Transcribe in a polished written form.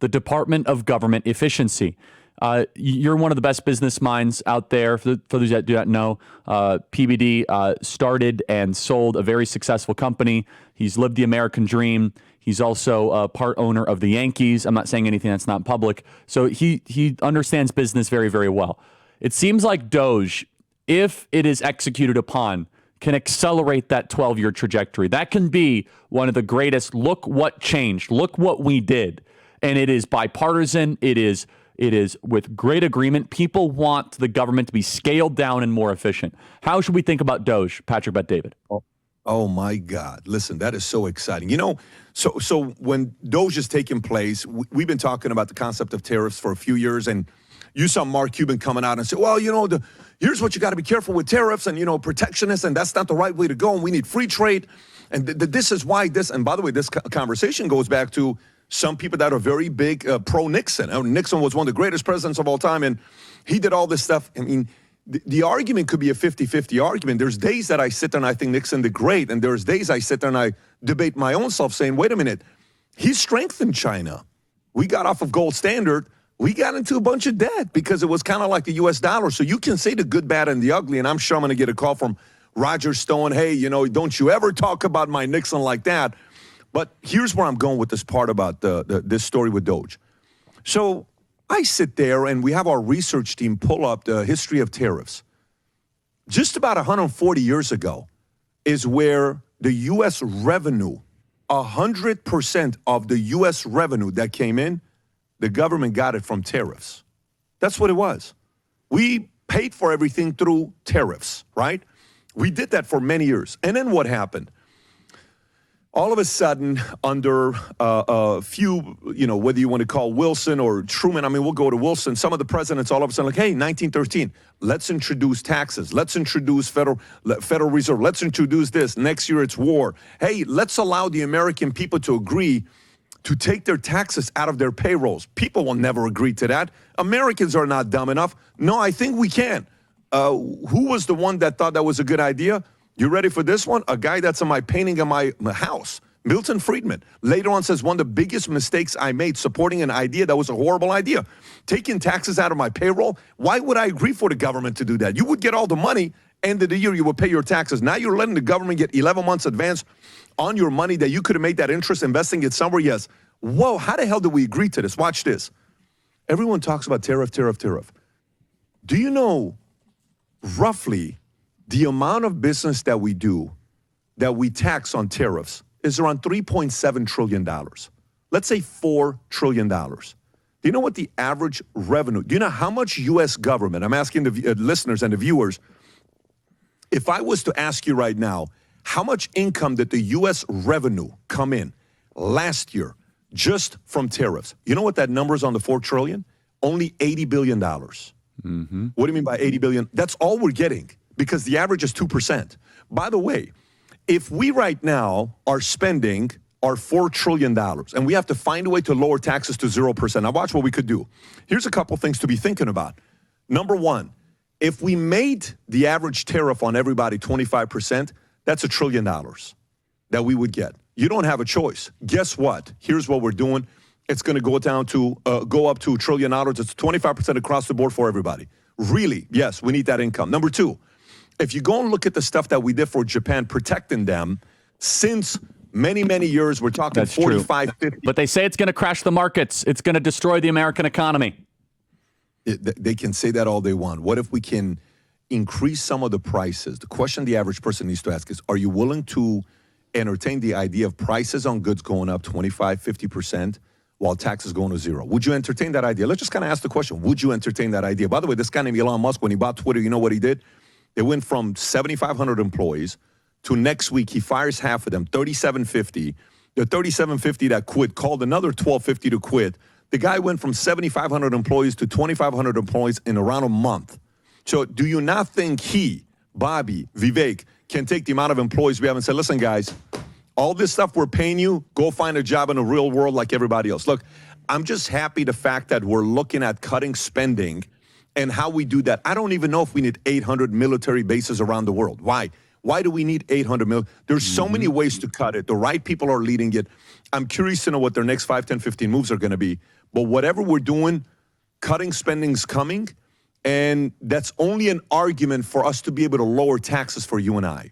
the Department of Government Efficiency. You're one of the best business minds out there. For those that do not know, PBD started and sold a very successful company. He's lived the American dream. He's also a part owner of the Yankees. I'm not saying anything that's not public. So he understands business very, very well. It seems like Doge, if it is executed upon, can accelerate that 12-year trajectory. That can be one of the greatest. Look what changed. Look what we did. And it is bipartisan. It is with great agreement. People want the government to be scaled down and more efficient. How should we think about Doge, Patrick Bet-David? Oh my God. Listen, that is so exciting. You know, so when Doge is taking place, we've been talking about the concept of tariffs for a few years, and you saw Mark Cuban coming out and say, well, you know, here's what you got to be careful with tariffs and, you know, protectionists, and that's not the right way to go, and we need free trade. And this is why this, and by the way, this conversation goes back to some people that are very big pro-Nixon. Nixon was one of the greatest presidents of all time, and he did all this stuff. I mean, the argument could be a 50-50 argument. There's days that I sit there and I think Nixon did great, and there's days I sit there and I debate my own self saying, wait a minute, he strengthened China. We got off of gold standard. We got into a bunch of debt because it was kind of like the U.S. dollar. So you can say the good, bad, and the ugly, and I'm sure I'm going to get a call from Roger Stone, hey, you know, don't you ever talk about my Nixon like that. But here's where I'm going with this part about this story with Doge. So I sit there and we have our research team pull up the history of tariffs. Just about 140 years ago is where the U.S. revenue, 100% of the U.S. revenue that came in, the government got it from tariffs. That's what it was. We paid for everything through tariffs, right? We did that for many years. And then what happened? All of a sudden, under a few, you know, whether you want to call Wilson or Truman, I mean, we'll go to Wilson. Some of the presidents all of a sudden like, hey, 1913, let's introduce taxes. Let's introduce Federal Reserve. Let's introduce this. Next year, it's war. Hey, let's allow the American people to agree to take their taxes out of their payrolls. People will never agree to that. Americans are not dumb enough. No, I think we can. Who was the one that thought that was a good idea? You ready for this one? A guy that's in my painting in my house, Milton Friedman. Later on says one of the biggest mistakes I made supporting an idea that was a horrible idea. Taking taxes out of my payroll. Why would I agree for the government to do that? You would get all the money. End of the year, you will pay your taxes. Now you're letting the government get 11 months advance on your money that you could have made that interest investing it somewhere. Yes. Whoa, how the hell did we agree to this? Watch this. Everyone talks about tariff. Do you know roughly the amount of business that we do, that we tax on tariffs, is around $3.7 trillion. Let's say $4 trillion. Do you know what the average revenue, do you know how much U.S. government, I'm asking the listeners and the viewers, if I was to ask you right now, how much income did the U.S. revenue come in last year just from tariffs? You know what that number is on the $4 trillion? Only $80 billion. Mm-hmm. What do you mean by $80 billion? That's all we're getting, because the average is 2%. By the way, if we right now are spending our $4 trillion and we have to find a way to lower taxes to 0%, now watch what we could do. Here's a couple things to be thinking about. Number one, if we made the average tariff on everybody 25%, that's $1 trillion that we would get. You don't have a choice. Guess what? Here's what we're doing. It's going to go up to $1 trillion. It's 25% across the board for everybody. Really, yes, we need that income. Number two, if you go and look at the stuff that we did for Japan, protecting them, since many, many years, we're talking That's 45, true. 50. But they say it's going to crash the markets. It's going to destroy the American economy. They can say that all they want. What if we can increase some of the prices? The question the average person needs to ask is, are you willing to entertain the idea of prices on goods going up 25, 50% while taxes going to zero? Would you entertain that idea? Let's just kind of ask the question, would you entertain that idea? By the way, this guy named Elon Musk, when he bought Twitter, you know what he did? They went from 7,500 employees to next week he fires half of them, 3,750. The 3,750 that quit called another 1,250 to quit. The guy went from 7,500 employees to 2,500 employees in around a month. So do you not think he, Bobby, Vivek, can take the amount of employees we have and say, listen, guys, all this stuff we're paying you, go find a job in the real world like everybody else. Look, I'm just happy the fact that we're looking at cutting spending and how we do that. I don't even know if we need 800 military bases around the world. Why? Why do we need 800 million? There's so many ways to cut it. The right people are leading it. I'm curious to know what their next 5, 10, 15 moves are going to be. But whatever we're doing, cutting spending's coming. And that's only an argument for us to be able to lower taxes for you and I.